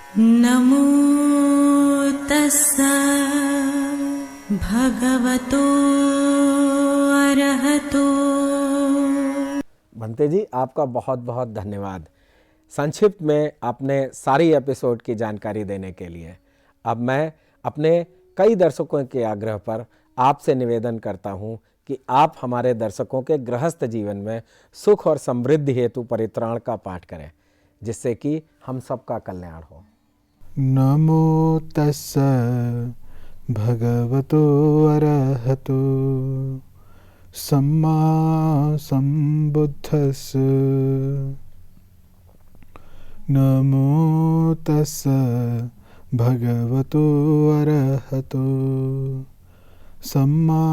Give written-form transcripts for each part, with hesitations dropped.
नमो तस्सा भगवतो अरहतो। भंते जी, आपका बहुत बहुत धन्यवाद। संक्षिप्त में आपने सारी एपिसोड की जानकारी देने के लिए। अब मैं अपने कई दर्शकों के आग्रह पर आपसे निवेदन करता हूँ कि आप हमारे दर्शकों के गृहस्थ जीवन में सुख और समृद्धि हेतु परित्राण का पाठ करें, जिससे कि हम सबका कल्याण हो। नमो तस्स भगवतो अरहतो सम्मा सम्बुद्धस्स। नमो तस्स भगवतो अरहतो सम्मा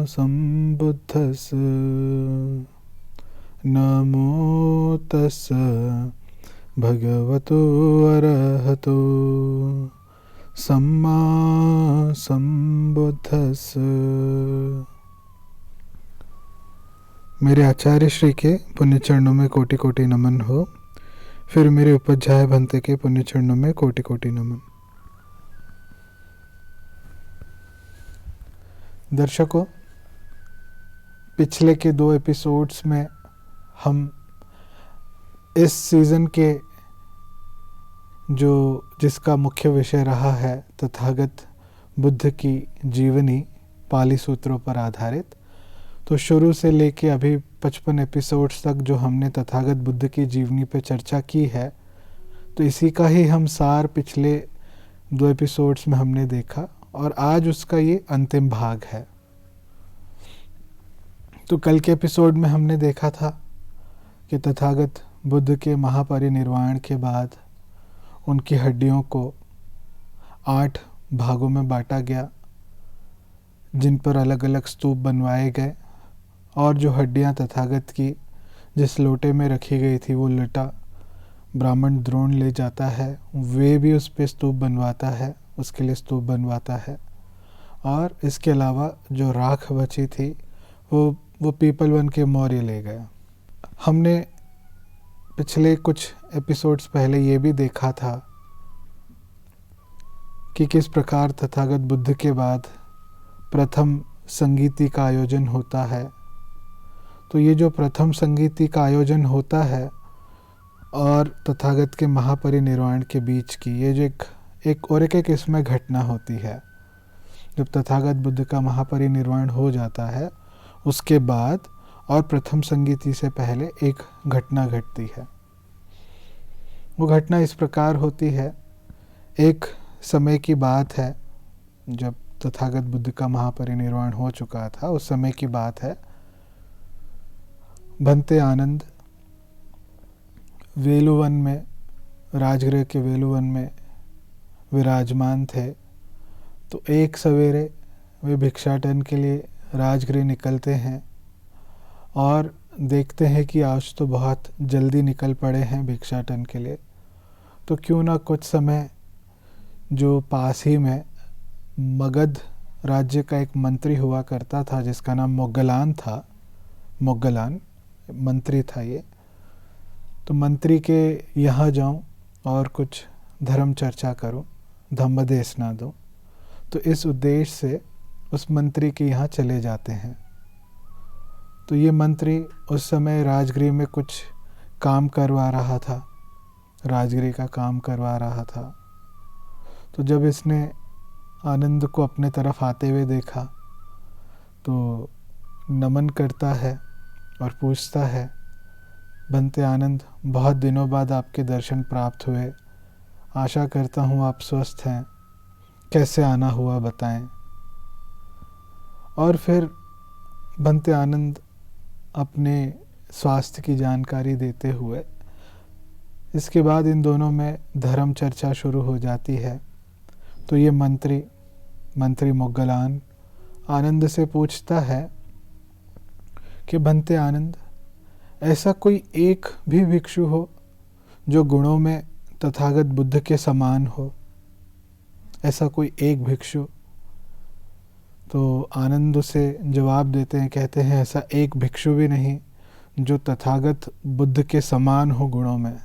सम्बुद्धस्स। नमो तस्स भगवतो अरहतो सम्मा सम्बुद्धस्स। मेरे आचार्य श्री के पुण्य चरणों में कोटि कोटि नमन हो। फिर मेरे उपाध्याय भंते के पुण्य चरणों में कोटि कोटि नमन। दर्शकों, पिछले के 2 एपिसोड्स में हम इस सीज़न के जिसका मुख्य विषय रहा है तथागत बुद्ध की जीवनी पाली सूत्रों पर आधारित, तो शुरू से लेके अभी 55 एपिसोड्स तक जो हमने तथागत बुद्ध की जीवनी पे चर्चा की है, तो इसी का ही हम सार पिछले 2 एपिसोड्स में हमने देखा और आज उसका ये अंतिम भाग है। तो कल के एपिसोड में हमने देखा था कि तथागत बुद्ध के महापरिनिर्वाण के बाद उनकी हड्डियों को 8 भागों में बांटा गया, जिन पर अलग अलग स्तूप बनवाए गए, और जो हड्डियां तथागत की जिस लोटे में रखी गई थी वो लोटा ब्राह्मण द्रोण ले जाता है, वे भी उस पे स्तूप बनवाता है, उसके लिए स्तूप बनवाता है। और इसके अलावा जो राख बची थी वो पीपलवन के मौर्य ले गया। हमने पिछले कुछ एपिसोड्स पहले ये भी देखा था कि किस प्रकार तथागत बुद्ध के बाद प्रथम संगीति का आयोजन होता है। तो ये जो प्रथम संगीति का आयोजन होता है और तथागत के महापरिनिर्वाण के बीच की ये जो एक इसमें घटना होती है। जब तथागत बुद्ध का महापरिनिर्वाण हो जाता है उसके बाद और प्रथम संगीति से पहले एक घटना घटती है। वो घटना इस प्रकार होती है, एक समय की बात है जब तथागत बुद्ध का महापरिनिर्वाण हो चुका था। उस समय की बात है, भंते आनंद वेलुवन में, राजगृह के वेलुवन में विराजमान थे। तो एक सवेरे वे भिक्षाटन के लिए राजगृह निकलते हैं और देखते हैं कि आज तो बहुत जल्दी निकल पड़े हैं भिक्षाटन के लिए, तो क्यों ना कुछ समय जो पास ही में मगध राज्य का एक मंत्री हुआ करता था जिसका नाम मोग्गलान था, मोग्गलान मंत्री था ये, तो मंत्री के यहाँ जाऊं और कुछ धर्म चर्चा करूं, धम्मदेश ना दूं। तो इस उद्देश्य से उस मंत्री के यहाँ चले जाते हैं। तो ये मंत्री उस समय राजगृह में कुछ काम करवा रहा था, राजगृह का काम करवा रहा था। तो जब इसने आनंद को अपने तरफ आते हुए देखा तो नमन करता है और पूछता है, भंते आनंद, बहुत दिनों बाद आपके दर्शन प्राप्त हुए, आशा करता हूँ आप स्वस्थ हैं, कैसे आना हुआ बताएं। और फिर भंते आनंद अपने स्वास्थ्य की जानकारी देते हुए, इसके बाद इन दोनों में धर्म चर्चा शुरू हो जाती है। तो ये मंत्री मोग्गलान आनंद से पूछता है कि भंते आनंद, ऐसा कोई एक भी भिक्षु हो जो गुणों में तथागत बुद्ध के समान हो, ऐसा कोई एक भिक्षु? तो आनंद उसे जवाब देते हैं, कहते हैं ऐसा एक भिक्षु भी नहीं जो तथागत बुद्ध के समान हो गुणों में।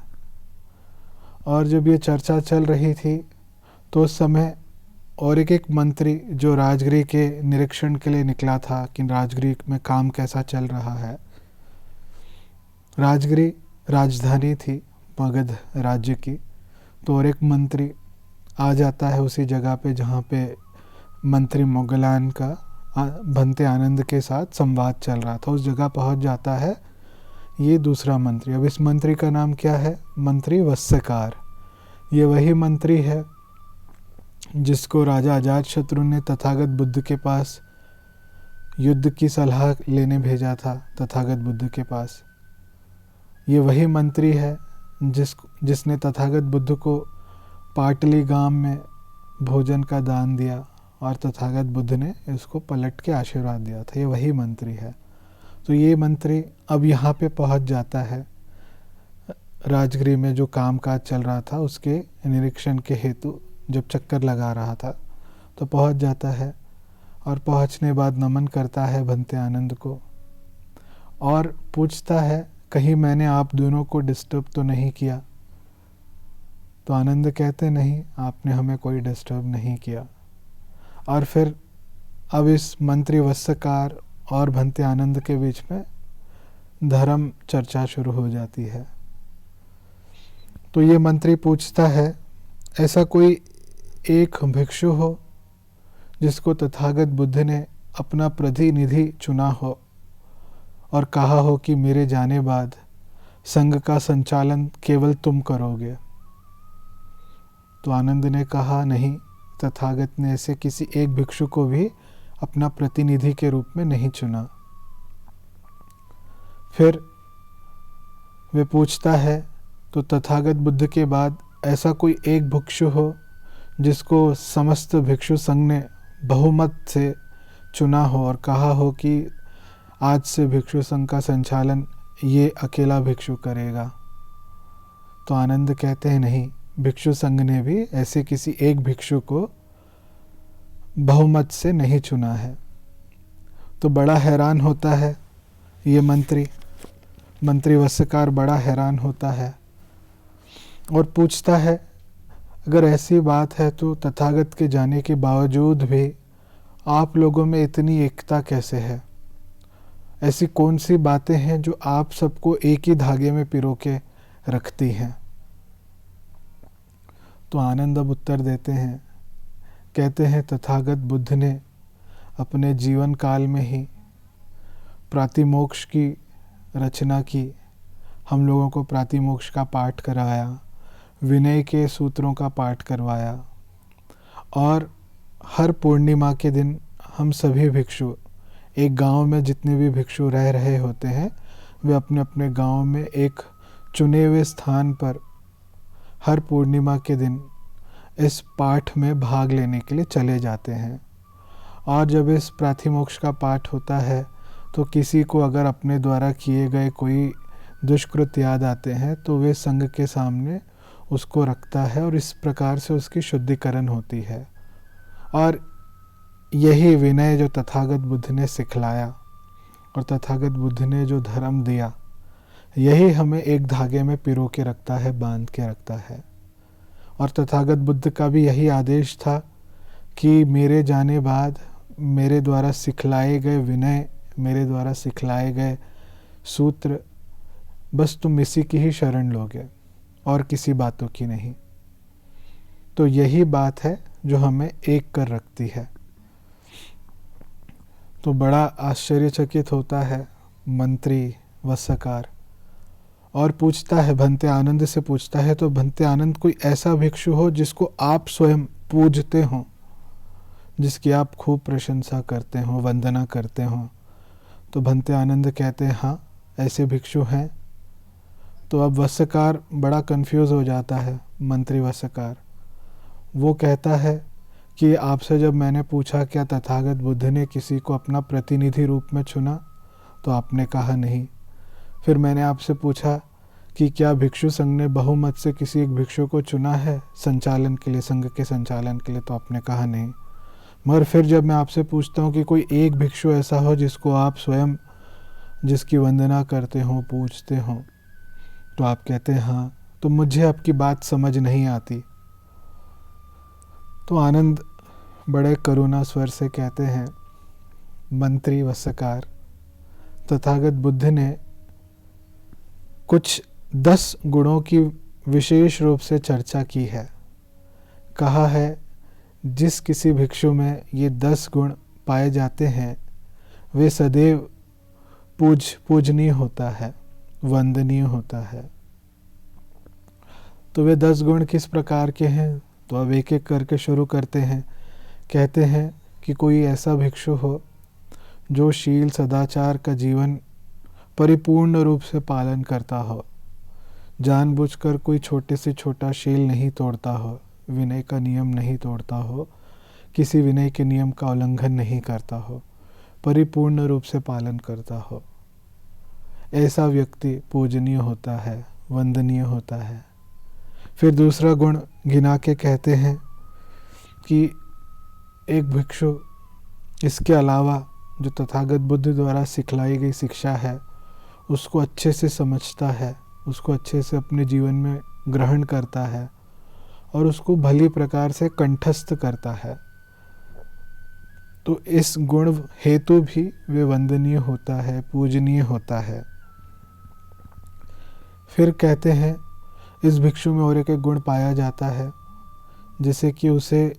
और जब ये चर्चा चल रही थी तो उस समय और एक मंत्री जो राजगृह के निरीक्षण के लिए निकला था कि राजगृह में काम कैसा चल रहा है। राजगृह राजधानी थी मगध राज्य की, तो और एक मंत्री आ जाता है उसी जगह पे जहाँ पे मंत्री मोगलान का भंते आनंद के साथ संवाद चल रहा था। उस जगह पहुँच जाता है ये दूसरा मंत्री। अब इस मंत्री का नाम क्या है? मंत्री वत्सकार। ये वही मंत्री है जिसको राजा अजातशत्रु ने तथागत बुद्ध के पास युद्ध की सलाह लेने भेजा था, तथागत बुद्ध के पास। ये वही मंत्री है जिसने तथागत बुद्ध को पाटली गांव में भोजन का दान दिया और तथागत बुद्ध ने इसको पलट के आशीर्वाद दिया था। ये वही मंत्री है। तो ये मंत्री अब यहाँ पे पहुँच जाता है राजगृह में जो कामकाज चल रहा था उसके निरीक्षण के हेतु जब चक्कर लगा रहा था तो पहुँच जाता है और पहुँचने बाद नमन करता है भंते आनंद को और पूछता है कहीं मैंने आप दोनों को डिस्टर्ब तो नहीं किया? तो आनंद कहते नहीं, आपने हमें कोई डिस्टर्ब नहीं किया। और फिर अब इस मंत्री वत्सकार और भंते आनंद के बीच में धर्म चर्चा शुरू हो जाती है। तो ये मंत्री पूछता है ऐसा कोई एक भिक्षु हो जिसको तथागत बुद्ध ने अपना प्रतिनिधि चुना हो और कहा हो कि मेरे जाने बाद संघ का संचालन केवल तुम करोगे? तो आनंद ने कहा नहीं, तथागत ने ऐसे किसी एक भिक्षु को भी अपना प्रतिनिधि के रूप में नहीं चुना। फिर वे पूछता है तो तथागत बुद्ध के बाद ऐसा कोई एक भिक्षु हो जिसको समस्त भिक्षु संघ ने बहुमत से चुना हो और कहा हो कि आज से भिक्षु संघ का संचालन ये अकेला भिक्षु करेगा? तो आनंद कहते हैं नहीं, भिक्षु संघ ने भी ऐसे किसी एक भिक्षु को बहुमत से नहीं चुना है। तो बड़ा हैरान होता है ये मंत्री वत्सकार बड़ा हैरान होता है और पूछता है अगर ऐसी बात है तो तथागत के जाने के बावजूद भी आप लोगों में इतनी एकता कैसे है? ऐसी कौन सी बातें हैं जो आप सबको एक ही धागे में पिरो के रखती हैं? तो आनंद अब उत्तर देते हैं, कहते हैं तथागत बुद्ध ने अपने जीवन काल में ही प्रातिमोक्ष की रचना की, हम लोगों को प्रातिमोक्ष का पाठ कराया, विनय के सूत्रों का पाठ करवाया और हर पूर्णिमा के दिन हम सभी भिक्षु एक गांव में जितने भी भिक्षु रह रहे होते हैं वे अपने अपने गांव में एक चुने हुए स्थान पर हर पूर्णिमा के दिन इस पाठ में भाग लेने के लिए चले जाते हैं। और जब इस प्रातिमोक्ष का पाठ होता है तो किसी को अगर अपने द्वारा किए गए कोई दुष्कृत याद आते हैं तो वे संघ के सामने उसको रखता है और इस प्रकार से उसकी शुद्धिकरण होती है। और यही विनय जो तथागत बुद्ध ने सिखलाया और तथागत बुद्ध ने जो धर्म दिया, यही हमें एक धागे में पिरो के रखता है, बांध के रखता है। और तथागत बुद्ध का भी यही आदेश था कि मेरे जाने बाद मेरे द्वारा सिखलाए गए विनय, मेरे द्वारा सिखलाए गए सूत्र, बस तुम इसी की ही शरण लोगे और किसी बातों की नहीं। तो यही बात है जो हमें एक कर रखती है। तो बड़ा आश्चर्यचकित होता है मंत्री वत्सकार और पूछता है, भंते आनंद से पूछता है, तो भंते आनंद कोई ऐसा भिक्षु हो जिसको आप स्वयं पूजते हो, जिसकी आप खूब प्रशंसा करते हो, वंदना करते हो? तो भंते आनंद कहते हैं हाँ ऐसे भिक्षु हैं। तो अब वत्सकार बड़ा कंफ्यूज हो जाता है, मंत्री वत्सकार। वो कहता है कि आपसे जब मैंने पूछा क्या तथागत बुद्ध ने किसी को अपना प्रतिनिधि रूप में चुना, तो आपने कहा नहीं। फिर मैंने आपसे पूछा कि क्या भिक्षु संघ ने बहुमत से किसी एक भिक्षु को चुना है संचालन के लिए, संघ के संचालन के लिए, तो आपने कहा नहीं। मगर फिर जब मैं आपसे पूछता हूँ कि कोई एक भिक्षु ऐसा हो जिसको आप स्वयं जिसकी वंदना करते हो, पूजते हो, तो आप कहते हैं हाँ तो मुझे आपकी बात समझ नहीं आती। तो आनंद बड़े करुणा स्वर से कहते हैं, मंत्री वस्सकार, तथागत बुद्ध ने कुछ 10 गुणों की विशेष रूप से चर्चा की है। कहा है, जिस किसी भिक्षु में ये 10 गुण पाए जाते हैं वे सदैव पूजनीय होता है, वंदनीय होता है। तो वे 10 गुण किस प्रकार के हैं? तो अब एक एक करके शुरू करते हैं। कहते हैं कि कोई ऐसा भिक्षु हो जो शील सदाचार का जीवन परिपूर्ण रूप से पालन करता हो, जानबूझकर कोई छोटे से छोटा शील नहीं तोड़ता हो, विनय का नियम नहीं तोड़ता हो, किसी विनय के नियम का उल्लंघन नहीं करता हो, परिपूर्ण रूप से पालन करता हो, ऐसा व्यक्ति पूजनीय होता है, वंदनीय होता है। फिर दूसरा गुण गिना के कहते हैं कि एक भिक्षु इसके अलावा जो तथागत बुद्ध द्वारा सिखलाई गई शिक्षा है उसको अच्छे से समझता है, उसको अच्छे से अपने जीवन में ग्रहण करता है और उसको भली प्रकार से कंठस्थ करता है, तो इस गुण हेतु भी वे वंदनीय होता है, पूजनीय होता है। फिर कहते हैं इस भिक्षु में और एक गुण पाया जाता है, जैसे कि उसे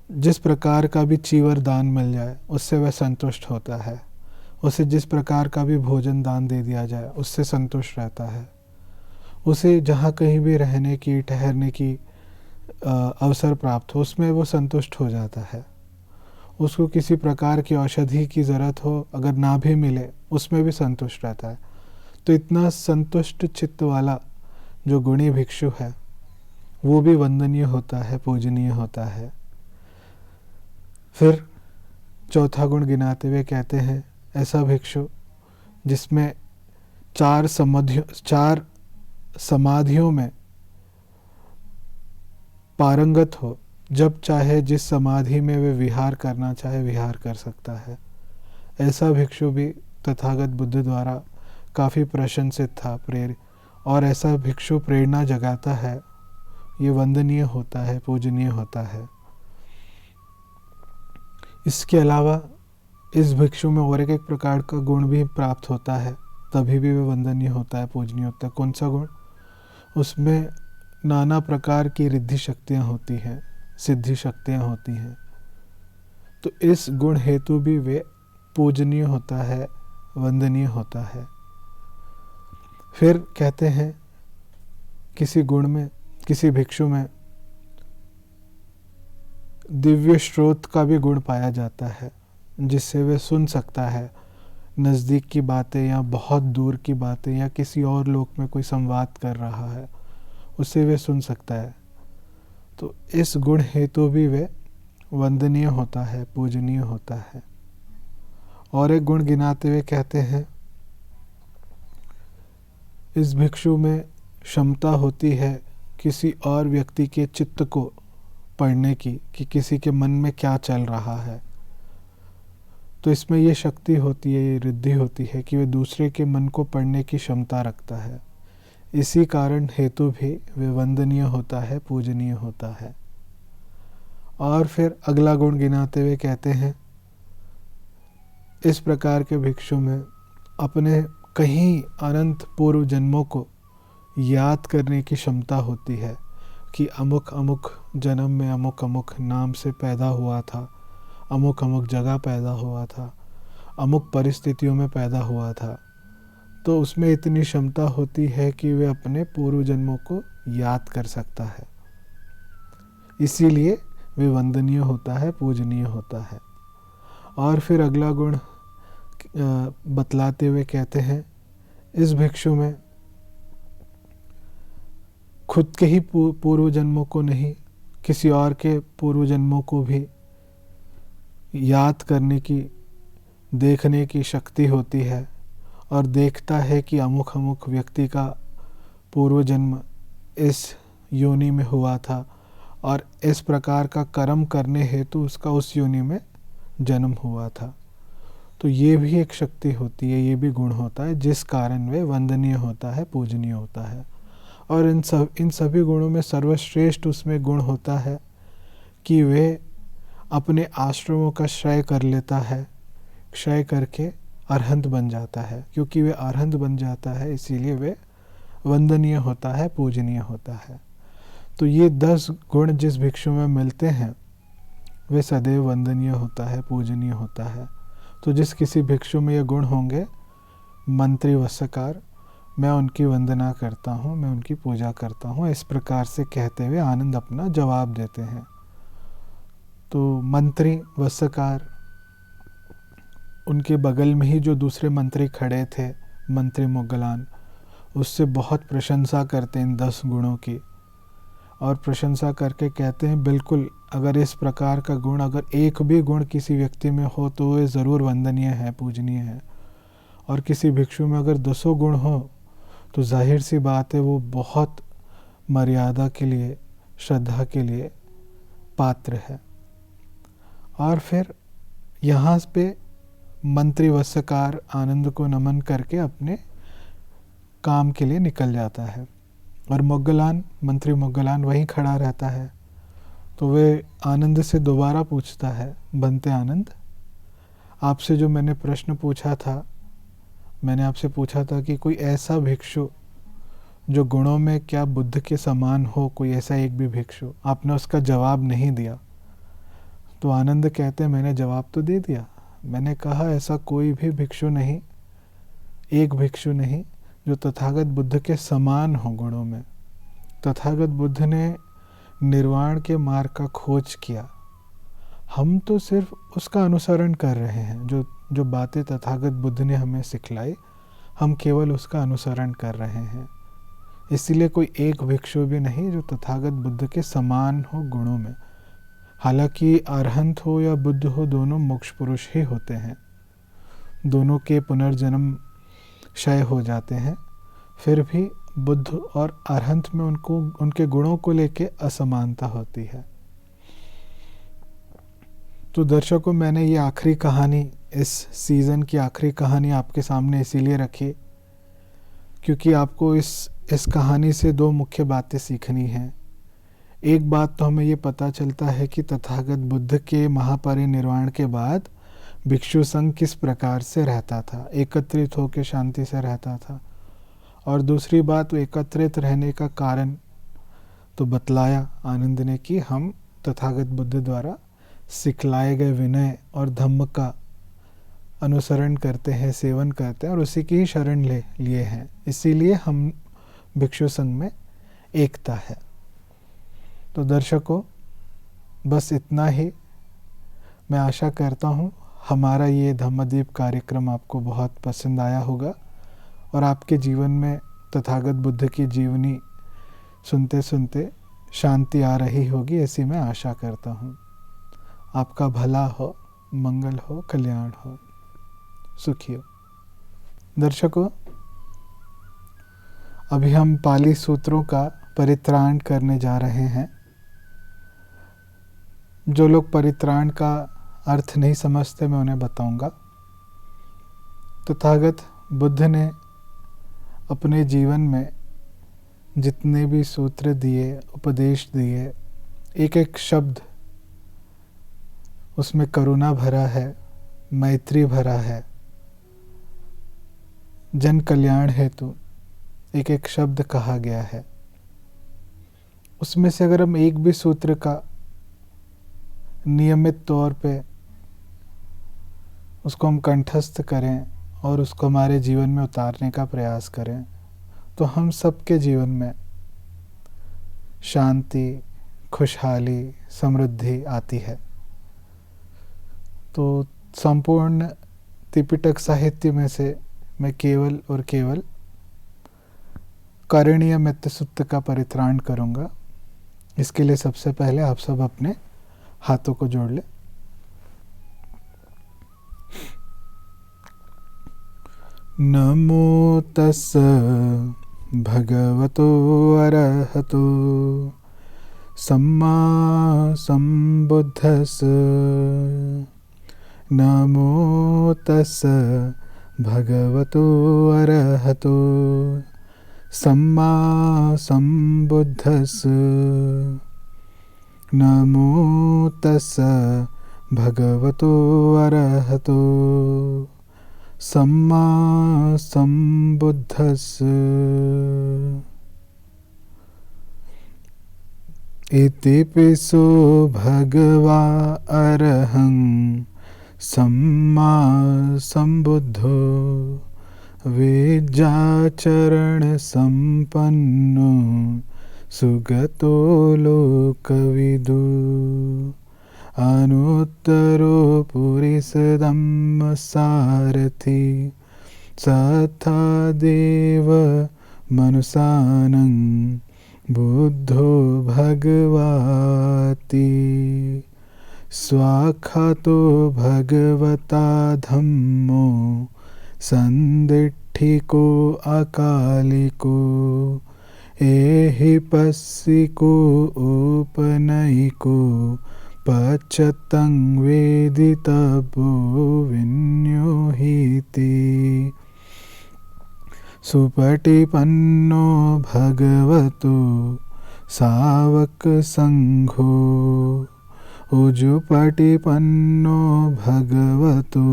जिस प्रकार का भी चीवर दान मिल जाए उससे वह संतुष्ट होता है, उसे जिस प्रकार का भी भोजन दान दे दिया जाए उससे संतुष्ट रहता है, उसे जहाँ कहीं भी रहने की ठहरने की अवसर प्राप्त हो उसमें वो संतुष्ट हो जाता है। उसको किसी प्रकार की औषधि की ज़रूरत हो, अगर ना भी मिले उसमें भी संतुष्ट रहता है। तो इतना संतुष्ट चित्त वाला जो गुणी भिक्षु है वो भी वंदनीय होता है, पूजनीय होता है। फिर चौथा गुण गिनाते हुए कहते हैं, ऐसा भिक्षु जिसमें 4 समाधियों में पारंगत हो, जब चाहे जिस समाधि में वे विहार करना चाहे विहार कर सकता है, ऐसा भिक्षु भी तथागत बुद्ध द्वारा काफ़ी प्रशंसित था, प्रेरित, और ऐसा भिक्षु प्रेरणा जगाता है, ये वंदनीय होता है, पूजनीय होता है। इसके अलावा इस भिक्षु में और एक प्रकार का गुण भी प्राप्त होता है, तभी भी वह वंदनीय होता है, पूजनीय होता है। कौन सा गुण? उसमें नाना प्रकार की रिद्धि शक्तियाँ होती हैं, सिद्धि शक्तियाँ होती हैं, तो इस गुण हेतु भी वे पूजनीय होता है, वंदनीय होता है। फिर कहते हैं किसी गुण में, किसी भिक्षु में दिव्य स्रोत का भी गुण पाया जाता है, जिससे वे सुन सकता है नज़दीक की बातें या बहुत दूर की बातें, या किसी और लोक में कोई संवाद कर रहा है उससे वे सुन सकता है। तो इस गुण हेतु भी वे वंदनीय होता है, पूजनीय होता है। और एक गुण गिनाते हुए कहते हैं, इस भिक्षु में क्षमता होती है किसी और व्यक्ति के चित्त को पढ़ने की, कि किसी के मन में क्या चल रहा है। तो इसमें ये शक्ति होती है, ये रिद्धि होती है कि वे दूसरे के मन को पढ़ने की क्षमता रखता है। इसी कारण हेतु भी वे वंदनीय होता है, पूजनीय होता है। और फिर अगला गुण गिनाते हुए कहते हैं, इस प्रकार के भिक्षु में अपने कहीं अनंत पूर्व जन्मों को याद करने की क्षमता होती है, कि अमुक अमुक जन्म में अमुक अमुक नाम से पैदा हुआ था, अमुक अमुक जगह पैदा हुआ था, अमुक परिस्थितियों में पैदा हुआ था। तो उसमें इतनी क्षमता होती है कि वे अपने पूर्व जन्मों को याद कर सकता है, इसीलिए वे वंदनीय होता है, पूजनीय होता है। और फिर अगला गुण बतलाते हुए कहते हैं, इस भिक्षु में खुद के ही पूर्व जन्मों को नहीं, किसी और के पूर्व जन्मों को भी याद करने की, देखने की शक्ति होती है, और देखता है कि अमुक अमुक व्यक्ति का पूर्व जन्म इस योनि में हुआ था, और इस प्रकार का कर्म करने हेतु उसका उस योनि में जन्म हुआ था। तो ये भी एक शक्ति होती है, ये भी गुण होता है, जिस कारण वे वंदनीय होता है, पूजनीय होता है। और इन सभी गुणों में सर्वश्रेष्ठ उसमें गुण होता है कि वे अपने आश्रमों का क्षय कर लेता है, क्षय करके अरहंत बन जाता है। क्योंकि वे अरहंत बन जाता है इसीलिए वे वंदनीय होता है, पूजनीय होता है। तो ये 10 गुण जिस भिक्षु में मिलते हैं वे सदैव वंदनीय होता है, पूजनीय होता है। तो जिस किसी भिक्षु में ये गुण होंगे, मंत्री वस्त्रकार, मैं उनकी वंदना करता हूँ, मैं उनकी पूजा करता हूँ, इस प्रकार से कहते हुए आनंद अपना जवाब देते हैं। तो मंत्री वस्त्रकार, उनके बगल में ही जो दूसरे मंत्री खड़े थे, मंत्री मोगलान, उससे बहुत प्रशंसा करते हैं इन 10 गुणों की, और प्रशंसा करके कहते हैं बिल्कुल अगर इस प्रकार का गुण, अगर एक भी गुण किसी व्यक्ति में हो तो वे ज़रूर वंदनीय है, पूजनीय है। और किसी भिक्षु में अगर 10 गुण हो तो जाहिर सी बात है वो बहुत मर्यादा के लिए, श्रद्धा के लिए पात्र है। और फिर यहाँ पे मंत्री वस्त्रकार आनंद को नमन करके अपने काम के लिए निकल जाता है, और मोगलान, मंत्री मोगलान वहीं खड़ा रहता है। तो वे आनंद से दोबारा पूछता है, बनते आनंद, आपसे जो मैंने प्रश्न पूछा था, मैंने आपसे पूछा था कि कोई ऐसा भिक्षु जो गुणों में क्या बुद्ध के समान हो, कोई ऐसा एक भी भिक्षु, आपने उसका जवाब नहीं दिया। तो आनंद कहते हैं मैंने जवाब तो दे दिया, मैंने कहा ऐसा कोई भी भिक्षु नहीं, एक भिक्षु नहीं जो तथागत बुद्ध के समान हो गुणों में। तथागत बुद्ध ने निर्वाण के मार्ग का खोज किया, हम तो सिर्फ उसका अनुसरण कर रहे हैं। जो बातें तथागत बुद्ध ने हमें सिखलाई, हम केवल उसका अनुसरण कर रहे हैं। इसीलिए कोई एक भिक्षु भी नहीं जो तथागत बुद्ध के समान हो गुणों में। हालांकि अरहंत हो या बुद्ध हो, दोनों मोक्ष पुरुष ही होते हैं, दोनों के पुनर्जन्म क्षय हो जाते हैं, फिर भी बुद्ध और अरहंत में उनके गुणों को लेके असमानता होती है। तो दर्शकों, मैंने ये आखिरी कहानी, इस सीज़न की आखिरी कहानी आपके सामने इसीलिए रखी क्योंकि आपको इस कहानी से 2 मुख्य बातें सीखनी हैं। एक बात तो हमें ये पता चलता है कि तथागत बुद्ध के महापरिनिर्वाण के बाद भिक्षु संघ किस प्रकार से रहता था, एकत्रित होकर शांति से रहता था। और दूसरी बात, वो एकत्रित रहने का कारण तो बतलाया आनंद ने कि हम तथागत बुद्ध द्वारा सिखलाए गए विनय और धम्म का अनुसरण करते हैं, सेवन करते हैं और उसी की ही शरण लिए हैं। इसीलिए हम भिक्षु संघ में एकता है। तो दर्शकों, बस इतना ही। मैं आशा करता हूँ हमारा ये धम्मदीप कार्यक्रम आपको बहुत पसंद आया होगा और आपके जीवन में तथागत बुद्ध की जीवनी सुनते सुनते शांति आ रही होगी, ऐसी मैं आशा करता हूँ। आपका भला हो, मंगल हो, कल्याण हो, सुखी हो। दर्शकों, अभी हम पाली सूत्रों का परित्राण करने जा रहे हैं। जो लोग परित्राण का अर्थ नहीं समझते, मैं उन्हें बताऊंगा। तथागत बुद्ध ने अपने जीवन में जितने भी सूत्र दिए, उपदेश दिए, एक एक शब्द उसमें करुणा भरा है, मैत्री भरा है, जन कल्याण हेतु एक एक शब्द कहा गया है। उसमें से अगर हम एक भी सूत्र का नियमित तौर पे उसको हम कंठस्थ करें और उसको हमारे जीवन में उतारने का प्रयास करें, तो हम सबके जीवन में शांति, खुशहाली, समृद्धि आती है। तो संपूर्ण त्रिपिटक साहित्य में से मैं केवल और केवल करणीय मित्त सूत्र का परित्राण करूंगा। इसके लिए सबसे पहले आप सब अपने हाथों को जोड़ लें। नमो तस् भगवतो अरहतो सम्मा संबुद्धस्। नमो तस् भगवतो अरहतो सम्मा सम्बुद्धस् नमो तस्स भगवतो अरहतो सम्मा सम्बुद्धस्। इति पिसो भगवा अरहं सम्मा सम्बुद्धो विद्याचरण संपन्नो सुगतो लोकविदु अनुत्तरो पुरिसधम्म सारथि सथा देव मनुषानं बुद्धो भगवाति स्वाख्यातो भगवता धम्मो संदिट्ठिको अकालिको एहि पस्सिको उपनयिको पच्यतं वेदितव्यो विन्योहीति सुपटिपन्नो भगवतो सावक संघो उजुपटिपन्नो भगवतो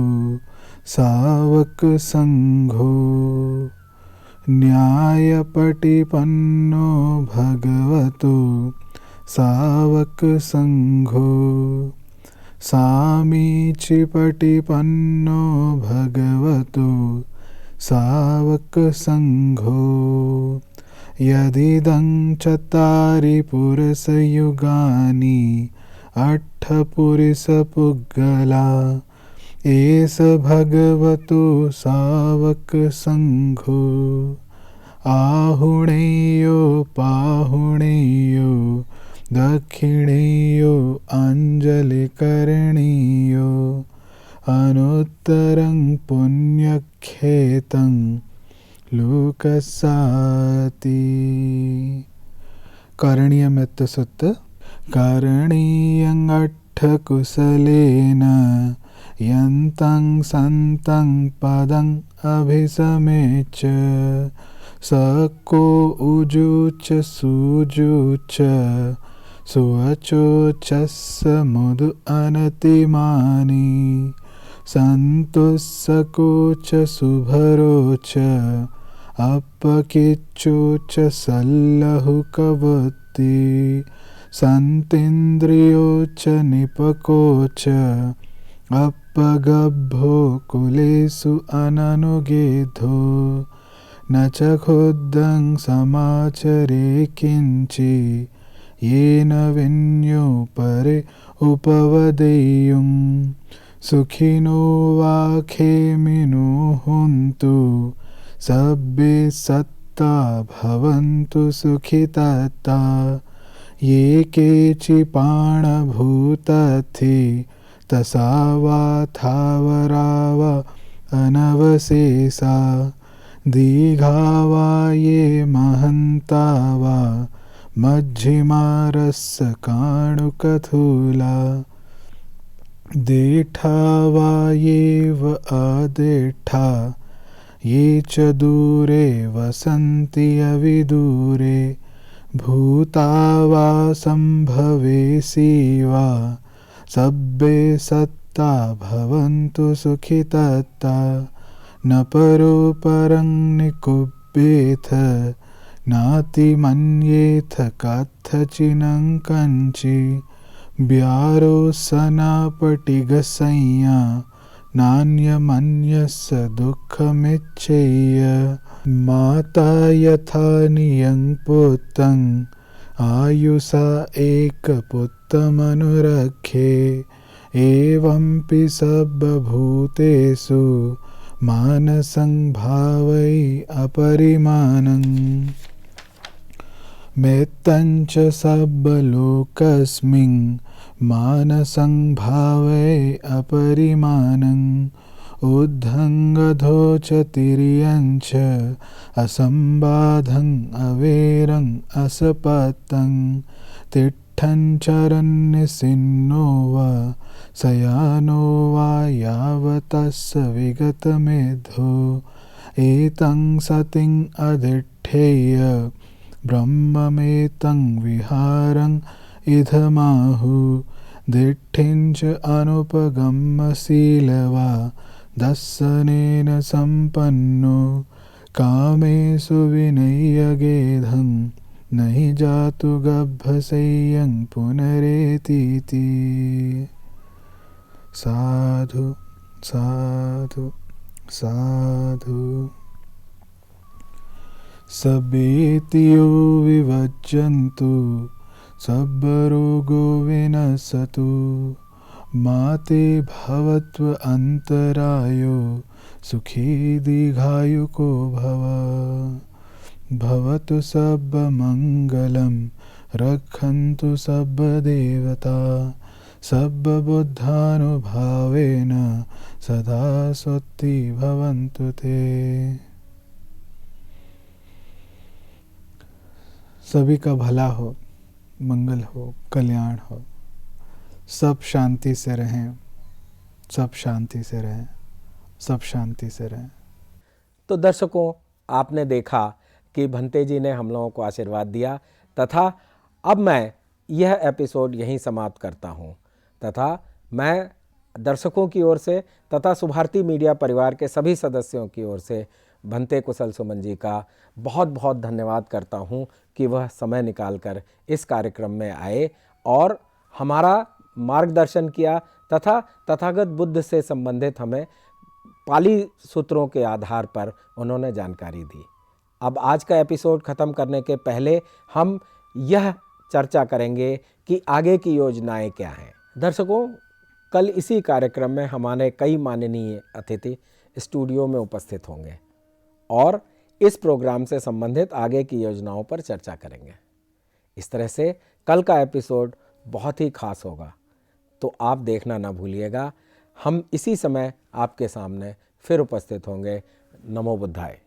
सावक संघो न्यायपटिपन्नो भगवतो सावक संघो सामीचिपटिपन्नो भगवतो सावक संघो यदिदं चत्वारि पुरुषयुगानि अट्ठपुरुषपुद्गला एष भगवतो सावक संघो आहुणेयो पाहुणेयो दक्षिणेयो अंजलिकरणीयो अनुत्तरं पुण्यक्षेतं लोकसाति। करणीय मित्त सुत्त करणीयं अट्ठकुशलेन यन्तं सन्तं पदं अभिसमेच्छ सको उजुच सुजुच सुवचोचस्य मुदु अनतिमानी सन्तुस्सकोच शुभरोच अपकिच्चोच सल्लहुकवत्ति सन्तीन्द्रियोच निपकोच अपगभ्भो कुलेषु अननुगेधो न च खुद्धं समाचरे किञ्चि येन विन्यो परे उपवदेयुं सुखिनो वा खेमिनो हुन्तु सब्बे सत्ता भवन्तु सुखितता ये केचिपाणभूतथि तसा वा थावराव अनवशेषा दीघा वा ये महन्ता वा मध्यमारस्य काणुकथूला देठा वा ये व अदेठा ये च दूरे वसन्ति अविदूरे भूता वा सम्भवेशी वा सब्बे सत्ता भवन्तु सुखितता न परो परं निकुप्येथ नातिमन्येथ कथचिनं कञ्चि व्यारोसनापटिगसंज्ञा नान्यमन्यस्य दुःखमिच्छेय माता यथा नियं पुत्रं आयुषा एकपुत्रमनुरक्षे एवंपि सर्वभूतेषु मानसं भावै अपरिमाणम् मेत्तं च सर्वलोकस्मिन् मानसं भावै अपरिमाणम् उद्धङ्गधो च तिर्यं च असम्बाधं अवेरं असपतं तिष्ठं चरन्निसिन्नो वा शयानो वा यावतस्य विगतमेधो एतं सतिं अधिष्ठेय ब्रह्ममेतं विहारं इदमाहु दिष्ठिञ्च अनुपगम्यशीलवा दर्शनेन सम्पन्नो कामेषु विनय्यगेधं नहि जातु गभ्यसय्यं पुनरेतीति। साधु साधु साधु। सभेतियो विभज्यन्तु सर्वरोगो विनश्यतु माते भवत्व अन्तरायो सुखी दीर्घायुको भव। भवतु सर्वमङ्गलं रक्षन्तु सर्वदेवता सर्वबुद्धानुभावेन सदा स्वस्ति भवन्तु ते। सभी का भला हो, मंगल हो, कल्याण हो, सब शांति से रहें, सब शांति से रहें, सब शांति से रहें। तो दर्शकों, आपने देखा कि भंते जी ने हम लोगों को आशीर्वाद दिया तथा अब मैं यह एपिसोड यहीं समाप्त करता हूं तथा मैं दर्शकों की ओर से तथा सुभारती मीडिया परिवार के सभी सदस्यों की ओर से भंते कुशल सुमन जी का बहुत बहुत धन्यवाद करता हूं कि वह समय निकालकर इस कार्यक्रम में आए और हमारा मार्गदर्शन किया तथा तथागत बुद्ध से संबंधित हमें पाली सूत्रों के आधार पर उन्होंने जानकारी दी। अब आज का एपिसोड ख़त्म करने के पहले हम यह चर्चा करेंगे कि आगे की योजनाएं क्या हैं। दर्शकों, कल इसी कार्यक्रम में हमारे कई माननीय अतिथि स्टूडियो में उपस्थित होंगे और इस प्रोग्राम से संबंधित आगे की योजनाओं पर चर्चा करेंगे। इस तरह से कल का एपिसोड बहुत ही खास होगा, तो आप देखना ना भूलिएगा। हम इसी समय आपके सामने फिर उपस्थित होंगे। नमो बुद्धाय।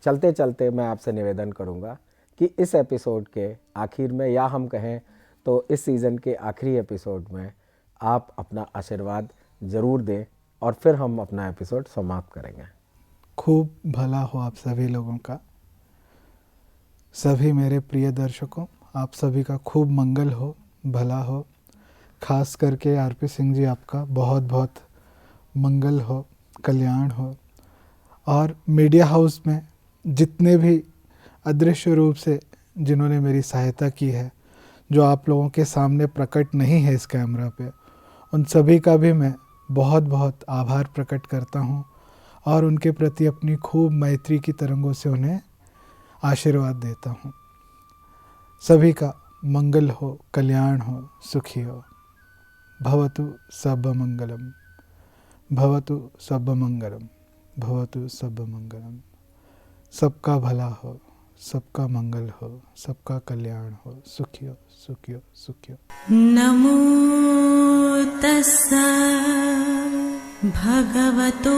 चलते चलते मैं आपसे निवेदन करूंगा कि इस एपिसोड के आखिर में, या हम कहें तो इस सीज़न के आखिरी एपिसोड में, आप अपना आशीर्वाद ज़रूर दें और फिर हम अपना एपिसोड समाप्त करेंगे। खूब भला हो आप सभी लोगों का। सभी मेरे प्रिय दर्शकों, आप सभी का खूब मंगल हो, भला हो। खास करके आरपी सिंह जी, आपका बहुत बहुत मंगल हो, कल्याण हो। और मीडिया हाउस में जितने भी अदृश्य रूप से जिन्होंने मेरी सहायता की है, जो आप लोगों के सामने प्रकट नहीं है इस कैमरा पे, उन सभी का भी मैं बहुत बहुत आभार प्रकट करता हूँ और उनके प्रति अपनी खूब मैत्री की तरंगों से उन्हें आशीर्वाद देता हूँ। सभी का मंगल हो, कल्याण हो, सुखी हो। भवतु सर्वमंगलम, भवतु सर्वमंगलम, भवतु सर्वमंगलम। सबका भला हो, सबका मंगल हो, सबका कल्याण हो, सुखी हो, सुखी हो, सुखी हो। नमो तस्सा भगवतो